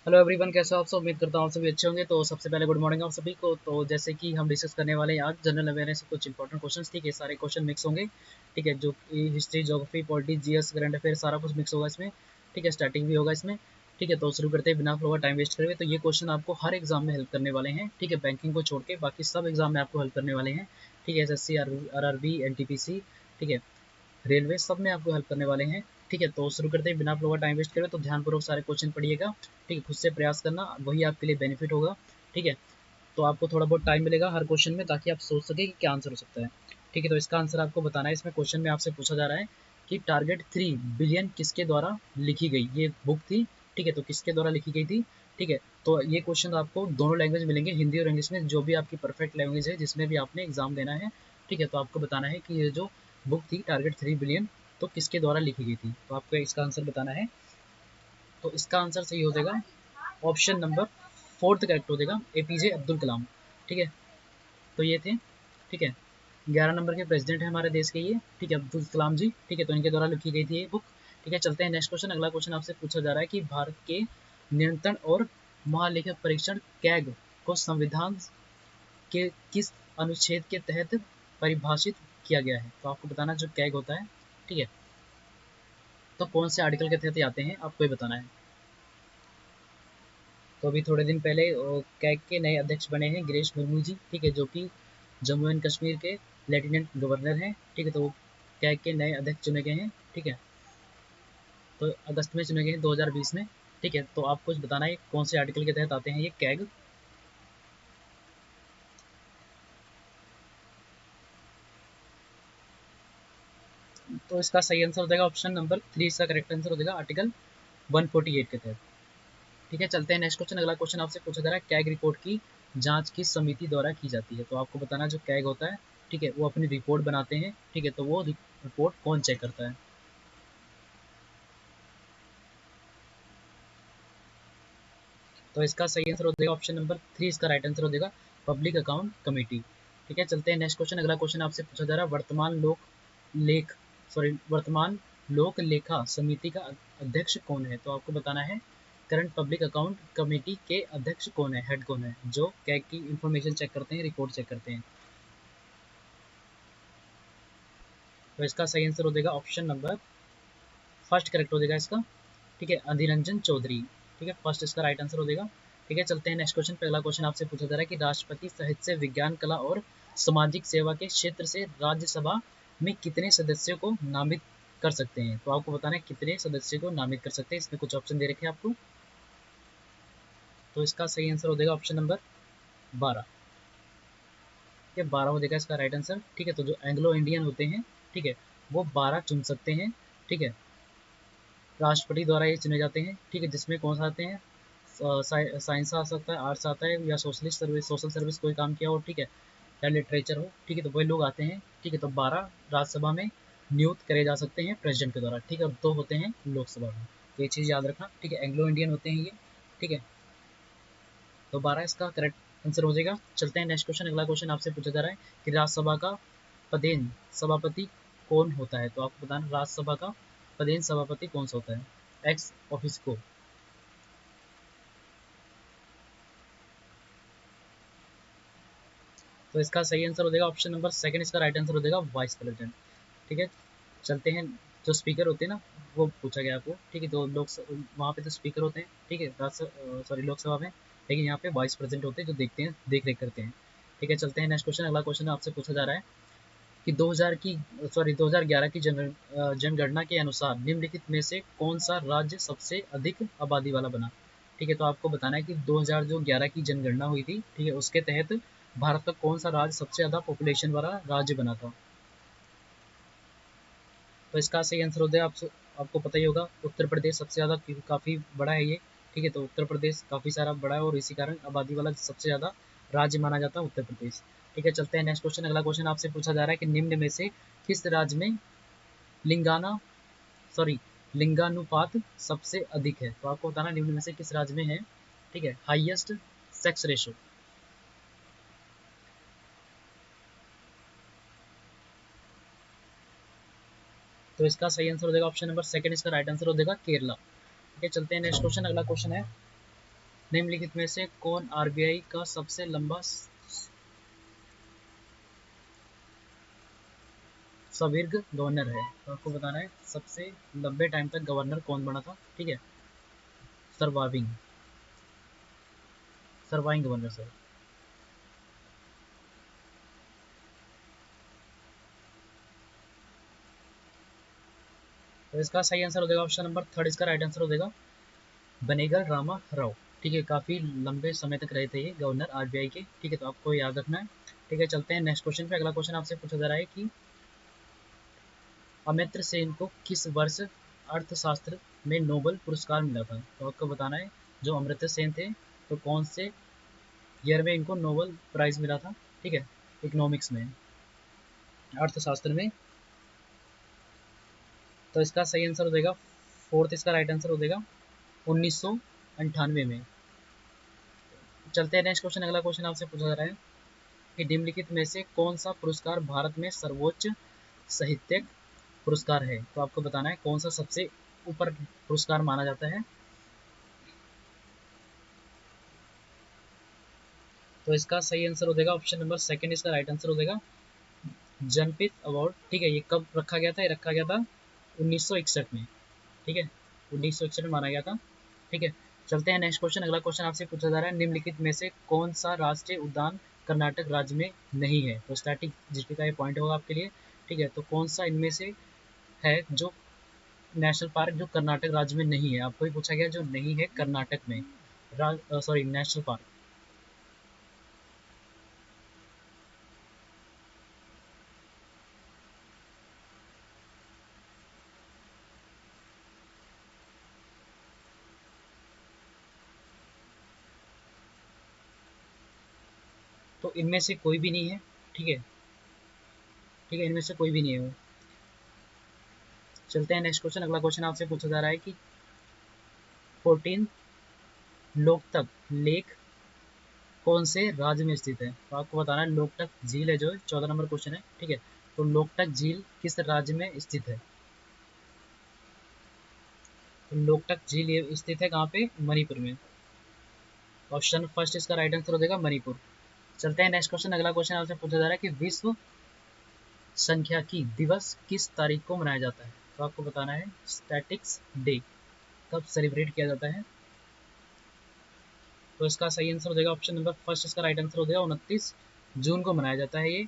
Hello everyone, कैसे हो आप सब। उम्मीद करता हूँ आप सभी अच्छे होंगे। तो सबसे पहले गुड मॉर्निंग आप सभी को। तो जैसे कि हम डिस्कस करने वाले हैं आज जनरल अवेयरनेस कुछ इंपॉर्टेंट क्वेश्चंस। ठीक है, सारे क्वेश्चन मिक्स होंगे। ठीक है, जो कि history, geography, politics, GS, current affair सारा कुछ मिक्स होगा इसमें। ठीक है, स्टार्टिंग भी होगा इसमें। ठीक है, तो शुरू करते हैं बिना फ्लोर टाइम वेस्ट करे। तो ये क्वेश्चन आपको हर एग्जाम में हेल्प करने वाले हैं। ठीक है, बैंकिंग को छोड़ के बाकी सब एग्जाम में आपको हेल्प करने वाले हैं। ठीक है, एसएससी, आरआरबी, एनटीपीसी, ठीक है, रेलवे, सब में आपको हेल्प करने वाले हैं। ठीक है, तो शुरू करते हैं बिना आप टाइम वेस्ट करें। तो ध्यानपूर्वक सारे क्वेश्चन पढ़िएगा। ठीक है, खुद से प्रयास करना, वही आपके लिए बेनिफिट होगा। ठीक है, तो आपको थोड़ा बहुत टाइम मिलेगा हर क्वेश्चन में, ताकि आप सोच सके कि क्या आंसर हो सकता है। ठीक है, तो इसका आंसर आपको बताना है। इसमें क्वेश्चन में आपसे पूछा जा रहा है कि टारगेट 3 बिलियन किसके द्वारा लिखी गई, ये बुक थी। ठीक है, तो किसके द्वारा लिखी गई थी। ठीक है, तो ये क्वेश्चन आपको दोनों लैंग्वेज मिलेंगे, हिंदी और इंग्लिश में, जो भी आपकी परफेक्ट लैंग्वेज है जिसमें भी आपने एग्जाम देना है। ठीक है, तो आपको बताना है कि ये जो बुक थी टारगेट 3 बिलियन, तो किसके द्वारा लिखी गई थी। तो आपको इसका आंसर बताना है। तो इसका आंसर सही हो जाएगा ऑप्शन नंबर 4 करेक्ट हो जाएगा, एपीजे अब्दुल कलाम। ठीक है, तो ये थे। ठीक है, 11 नंबर के प्रेसिडेंट है हमारे देश के ये। ठीक है, अब्दुल कलाम जी। ठीक है, तो इनके द्वारा लिखी गई थी ये बुक। ठीक है, चलते हैं नेक्स्ट क्वेश्चन। अगला क्वेश्चन आपसे पूछा जा रहा है कि भारत के नियंत्रण और महालेखा परीक्षण कैग को संविधान के किस अनुच्छेद के तहत परिभाषित किया गया है। तो आपको बताना जो कैग होता है। ठीक है, तो कौन से आर्टिकल के तहत आते हैं आपको ये बताना है। तो अभी थोड़े दिन पहले कैग के नए अध्यक्ष बने हैं गिरीश मुर्मू जी। ठीक है, जो कि जम्मू एंड कश्मीर के लेफ्टिनेंट गवर्नर हैं। ठीक है, तो कैग के नए अध्यक्ष चुने गए हैं। ठीक है, तो अगस्त में चुने गए हैं 2020 में। ठीक है, तो आपको बताना है कौन से आर्टिकल के तहत आते हैं ये कैग। तो इसका सही आंसर हो जाएगा ऑप्शन नंबर 3। इसका करेक्ट आंसर हो जाएगा आर्टिकल 148 के तहत। ठीक है, चलते हैं नेक्स्ट क्वेश्चन। अगला क्वेश्चन आपसे पूछा जा रहा है कैग रिपोर्ट की जांच किस समिति द्वारा की जाती है। तो आपको बताना जो कैग होता है। ठीक है, वो अपनी रिपोर्ट बनाते हैं। ठीक है, तो वो रिपोर्ट कौन चेक करता है। तो इसका सही आंसर हो जाएगा ऑप्शन नंबर 3। इसका राइट आंसर हो जाएगा पब्लिक अकाउंट कमेटी। ठीक है, चलते हैं नेक्स्ट क्वेश्चन। अगला क्वेश्चन आपसे पूछा जा रहा है वर्तमान लोक लेखा समिति का अध्यक्ष कौन है। तो आपको बताना है करंट पब्लिक अकाउंट कमेटी के अध्यक्ष कौन है, हेड कौन है, जो कैग की इंफॉर्मेशन चेक करते हैं, रिपोर्ट चेक करते हैं। तो इसका सही आंसर हो जाएगा ऑप्शन नंबर फर्स्ट करेक्ट हो जाएगा इसका। ठीक है, अधीर रंजन चौधरी। ठीक है, फर्स्ट इसका राइट आंसर हो जाएगा। ठीक है, चलते हैं नेक्स्ट क्वेश्चन पे। अगला क्वेश्चन आपसे पूछा जा रहा है कि राष्ट्रपति साहित्य, विज्ञान, कला और सामाजिक सेवा के क्षेत्र से राज्यसभा में कितने सदस्यों को नामित कर सकते हैं। तो आपको बताना है कितने सदस्य को नामित कर सकते हैं। इसमें कुछ ऑप्शन दे रखे हैं आपको। तो इसका सही आंसर हो जाएगा ऑप्शन नंबर 12। ठीक है, 12 हो जाएगा इसका राइट आंसर। ठीक है, तो जो एंग्लो इंडियन होते हैं, ठीक है, वो 12 चुन सकते हैं। ठीक है, राष्ट्रपति द्वारा ये चुने जाते हैं। ठीक है, जिसमें कौन सा आते हैं, साइंस आ सकता है, आर्ट्स आता है, या सोशलिस्ट सर्विस, सोशल सर्विस कोई काम किया हो। ठीक है, या लिटरेचर हो। ठीक है, तो वही लोग आते हैं। ठीक है, तो 12 राज्यसभा में नियुक्त करे जा सकते हैं प्रेसिडेंट के द्वारा। ठीक है, और 2 होते हैं लोकसभा में। तो ये चीज़ याद रखना। ठीक है, एंग्लो इंडियन होते हैं ये। ठीक है, तो 12 इसका करेक्ट आंसर हो जाएगा। चलते हैं नेक्स्ट क्वेश्चन। अगला क्वेश्चन आपसे पूछा जा रहा है कि राज्यसभा का पदेन सभापति कौन होता है। तो आपको बताना राज्यसभा का पदेन सभापति कौन सा होता है, एक्स ऑफिस को। तो इसका सही आंसर हो जाएगा ऑप्शन नंबर 2। इसका राइट आंसर हो जाएगा वाइस प्रेसिडेंट। ठीक है, चलते हैं। जो स्पीकर होते हैं ना, वो पूछा गया आपको। ठीक है, तो लोग वहाँ पे तो स्पीकर होते हैं। ठीक है, सॉरी लोकसभा में, लेकिन यहाँ पे वाइस प्रेसिडेंट होते हैं जो देखते हैं, देख रेख करते हैं। ठीक है, चलते हैं नेक्स्ट क्वेश्चन। अगला क्वेश्चन आपसे पूछा जा रहा है कि 2011 की जनगणना के अनुसार निम्नलिखित में से कौन सा राज्य सबसे अधिक आबादी वाला बना। ठीक है, तो आपको बताना है कि 2011 की जनगणना हुई थी। ठीक है, उसके तहत भारत का कौन सा राज्य सबसे ज़्यादा पॉपुलेशन वाला राज्य बना था। तो इसका सही आंसर हो जाए आपको पता ही होगा, उत्तर प्रदेश सबसे ज़्यादा, काफ़ी बड़ा है ये। ठीक है, तो उत्तर प्रदेश काफ़ी सारा बड़ा है, और इसी कारण आबादी वाला सबसे ज़्यादा राज्य माना जाता है उत्तर प्रदेश। ठीक है, चलते हैं नेक्स्ट क्वेश्चन। अगला क्वेश्चन आपसे पूछा जा रहा है कि निम्न में से किस राज्य में लिंगाना सॉरी लिंगानुपात सबसे अधिक है। तो आपको बताना निम्न में से किस राज्य में है। ठीक है, हाईएस्ट सेक्स रेशो। तो इसका सही आंसर हो जाएगा ऑप्शन नंबर 2। इसका राइट आंसर हो जाएगा केरला। ठीक है, चलते हैं नेक्स्ट क्वेश्चन। अगला क्वेश्चन है निम्नलिखित में से कौन आरबीआई का सबसे लंबा सदीर्घ गवर्नर है? तो आपको बताना है सबसे लंबे टाइम तक गवर्नर कौन बना था। ठीक है, सर्वाइविंग सर्वाइंग गवर्नर सर। तो इसका सही आंसर हो जाएगा ऑप्शन नंबर थर्ड, इसका राइट आंसर हो जाएगा बनेगल रामा राव। ठीक है, काफ़ी लंबे समय तक रहे थे ये गवर्नर आरबीआई के। ठीक है, तो आपको याद रखना है। ठीक है, चलते हैं नेक्स्ट क्वेश्चन पे। अगला क्वेश्चन आपसे पूछा जा रहा है कि अमर्त्य सेन को किस वर्ष अर्थशास्त्र में नोबेल पुरस्कार मिला था? तो आपको बताना है जो अमर्त्य सेन थे तो कौन से ईयर में इनको नोबेल प्राइज मिला था। ठीक है, इकोनॉमिक्स में, अर्थशास्त्र में। तो इसका सही आंसर हो जाएगा फोर्थ, इसका राइट आंसर हो जाएगा 1998 में। चलते हैं नेक्स्ट क्वेश्चन। अगला क्वेश्चन आपसे पूछा जा रहा है कि निम्नलिखित में से कौन सा पुरस्कार भारत में सर्वोच्च साहित्यिक पुरस्कार है? तो आपको बताना है कौन सा सबसे ऊपर पुरस्कार माना जाता है। तो इसका सही आंसर हो जाएगा ऑप्शन नंबर सेकंड, इसका राइट आंसर हो जाएगा जनपीत अवार्ड। ठीक है, ये कब रखा गया था? ये रखा गया था 1961 में। ठीक है, 1961 में माना गया था। ठीक है, चलते हैं नेक्स्ट क्वेश्चन। अगला क्वेश्चन आपसे पूछा जा रहा है निम्नलिखित में से कौन सा राष्ट्रीय उद्यान कर्नाटक राज्य में नहीं है? तो स्टैटिक जीके का ये पॉइंट होगा आपके लिए। ठीक है, तो कौन सा इनमें से है जो नेशनल पार्क जो कर्नाटक राज्य में नहीं है? आपको ही पूछा गया जो नहीं है कर्नाटक में सॉरी नेशनल पार्क। तो इनमें से कोई भी नहीं है। ठीक है, ठीक है, इनमें से कोई भी नहीं है वो। चलते हैं नेक्स्ट क्वेश्चन। अगला क्वेश्चन आपसे पूछा जा रहा है कि 14 लोकतक लेक कौन से राज्य में स्थित है? तो आपको बताना है लोकटक झील है जो 14 नंबर क्वेश्चन है। ठीक है, तो लोकटक झील किस राज्य में स्थित है? तो लोकटक झील ये स्थित है कहाँ पे? मणिपुर में। ऑप्शन फर्स्ट इसका राइट आंसर हो जाएगा मणिपुर। चलते हैं नेक्स्ट क्वेश्चन। अगला क्वेश्चन आपसे पूछा जा रहा है कि विश्व सांख्यिकी दिवस किस तारीख को मनाया जाता है? तो आपको बताना है स्टैटिक्स डे कब सेलिब्रेट किया जाता है। तो इसका सही आंसर हो जाएगा ऑप्शन नंबर फर्स्ट, इसका राइट आंसर हो जाएगा 29 जून को मनाया जाता है ये।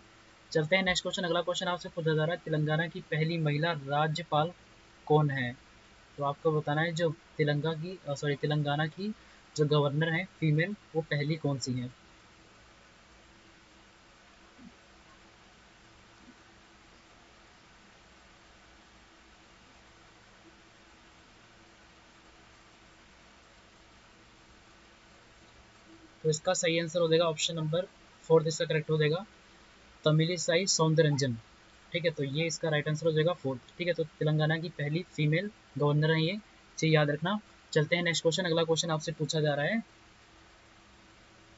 चलते हैं नेक्स्ट क्वेश्चन। अगला क्वेश्चन आपसे पूछा जा रहा है तेलंगाना की पहली महिला राज्यपाल कौन है? तो आपको बताना है जो तेलंगाना की जो गवर्नर है फीमेल वो पहली कौन सी है। तो इसका सही आंसर हो जाएगा ऑप्शन नंबर फोर्थ, इसका करेक्ट हो जाएगा तमिलिसाई सौंदरंजन। ठीक है, तो ये इसका राइट आंसर हो जाएगा फोर्थ। ठीक है, तो तेलंगाना की पहली फीमेल गवर्नर है ये, चीज याद रखना। चलते हैं नेक्स्ट क्वेश्चन। अगला क्वेश्चन आपसे पूछा जा रहा है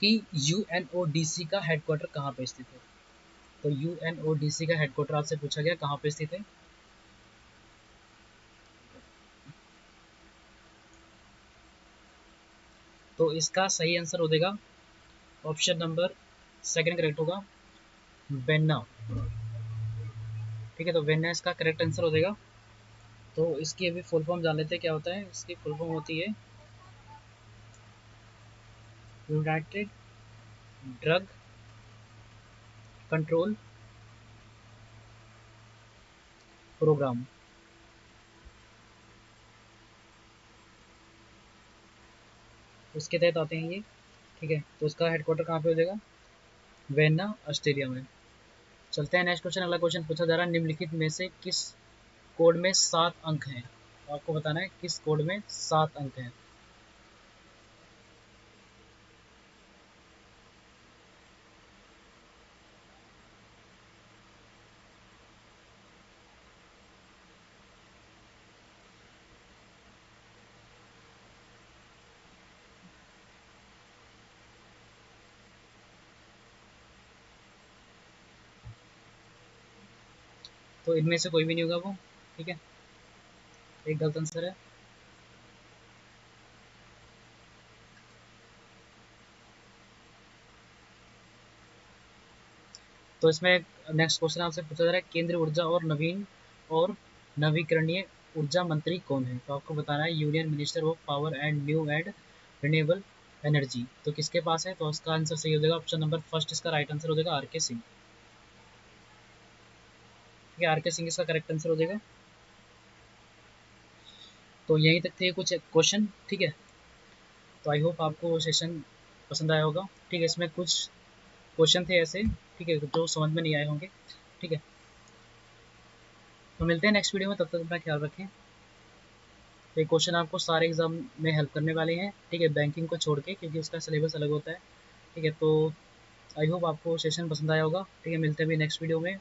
कि यूएनओडीसी का हेडक्वार्टर कहाँ पे स्थित है? तो यूएनओडीसी का हेडक्वार्टर आपसे पूछा गया कहाँ पे स्थित है। तो इसका सही आंसर हो जाएगा ऑप्शन नंबर सेकंड करेक्ट होगा वेन्ना। ठीक है, तो वेन्ना इसका करेक्ट आंसर हो जाएगा। तो इसकी अभी फुल फॉर्म जान लेते हैं क्या होता है। इसकी फुल फॉर्म होती है यूनाइटेड ड्रग कंट्रोल प्रोग्राम। उसके तहत आते हैं ये। ठीक है, तो उसका हेडक्वार्टर कहाँ पे हो जाएगा? वेन्ना ऑस्ट्रेलिया में। चलते हैं नेक्स्ट क्वेश्चन। अगला क्वेश्चन पूछा जा रहा है निम्नलिखित में से किस कोड में 7 अंक हैं? तो आपको बताना है किस कोड में 7 अंक हैं। तो इनमें से कोई भी नहीं होगा वो। ठीक है, एक गलत आंसर है। तो इसमें नेक्स्ट क्वेश्चन आपसे पूछा जा रहा है, केंद्रीय ऊर्जा और नवीकरणीय ऊर्जा मंत्री कौन है? तो आपको बताना है union minister of power and new and renewable energy. तो किसके पास है? तो इसका आंसर सही हो जाएगा ऑप्शन नंबर फर्स्ट, इसका राइट आंसर हो जाएगा आर के सिंह। ठीक है, आर के सिंह इसका करेक्ट आंसर हो जाएगा। तो यहीं तक थे कुछ क्वेश्चन। ठीक है, तो आई होप आपको सेशन पसंद आया होगा। ठीक है, इसमें कुछ क्वेश्चन थे ऐसे, ठीक है, जो समझ में नहीं आए होंगे। ठीक है, तो मिलते हैं नेक्स्ट वीडियो में, तब तक अपना ख्याल रखें। ये क्वेश्चन आपको सारे एग्जाम में हेल्प करने वाले हैं। ठीक है, बैंकिंग को छोड़ के, क्योंकि उसका सिलेबस अलग होता है। ठीक है, तो आई होप आपको सेशन पसंद आया होगा। ठीक है, मिलते हैं भी नेक्स्ट वीडियो में।